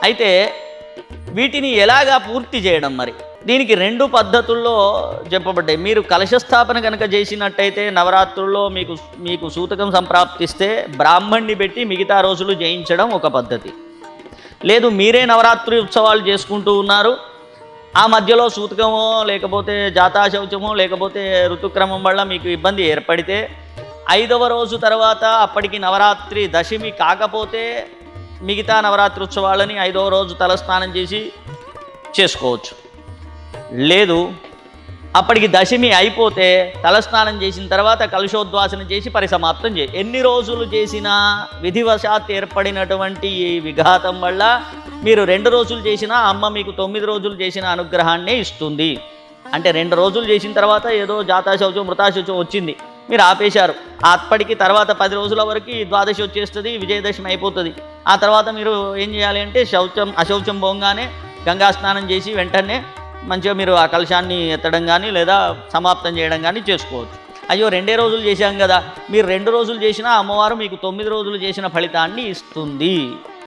అయితే వీటిని ఎలాగా పూర్తి చేయడం మరి? దీనికి 2 పద్ధతుల్లో చెప్పబడ్డాయి. మీరు కలశస్థాపన కనుక చేసినట్టయితే నవరాత్రుల్లో మీకు సూతకం సంప్రాప్తిస్తే బ్రాహ్మణ్ణి పెట్టి మిగతా రోజులు జయించడం ఒక పద్ధతి. లేదు మీరే నవరాత్రి ఉత్సవాలు చేసుకుంటూ ఉన్నారు, ఆ మధ్యలో సూతకమో లేకపోతే జాతాశౌచమో లేకపోతే ఋతుక్రమం వల్ల మీకు ఇబ్బంది ఏర్పడితే 5వ రోజు తర్వాత అప్పటికి నవరాత్రి దశమి కాకపోతే మిగతా నవరాత్రి ఉత్సవాలని 5వ రోజు తలస్నానం చేసి చేసుకోవచ్చు. లేదు అప్పటికి దశమి అయిపోతే తలస్నానం చేసిన తర్వాత కలశోద్వాసన చేసి పరిసమాప్తం ఎన్ని రోజులు చేసినా విధివశాత్ ఏర్పడినటువంటి ఈ విఘాతం వల్ల మీరు 2 రోజులు చేసినా అమ్మ మీకు 9 రోజులు చేసిన అనుగ్రహాన్నే ఇస్తుంది. అంటే 2 రోజులు చేసిన తర్వాత ఏదో జాతాశౌచం మృతాశౌచం వచ్చింది, మీరు ఆపేశారు. అప్పటికి తర్వాత 10 రోజుల వరకు ద్వాదశి వచ్చేస్తుంది, విజయదశమి అయిపోతుంది. ఆ తర్వాత మీరు ఏం చేయాలి అంటే అశౌచం పోగానే గంగా స్నానం చేసి వెంటనే మంచిగా మీరు ఆ కలశాన్ని ఎత్తడం కానీ లేదా సమాప్తం చేయడం కానీ చేసుకోవచ్చు. అయ్యో 2 రోజులు చేశాం కదా, మీరు 2 రోజులు చేసినా అమ్మవారు మీకు 9 రోజులు చేసిన ఫలితాన్ని ఇస్తుంది.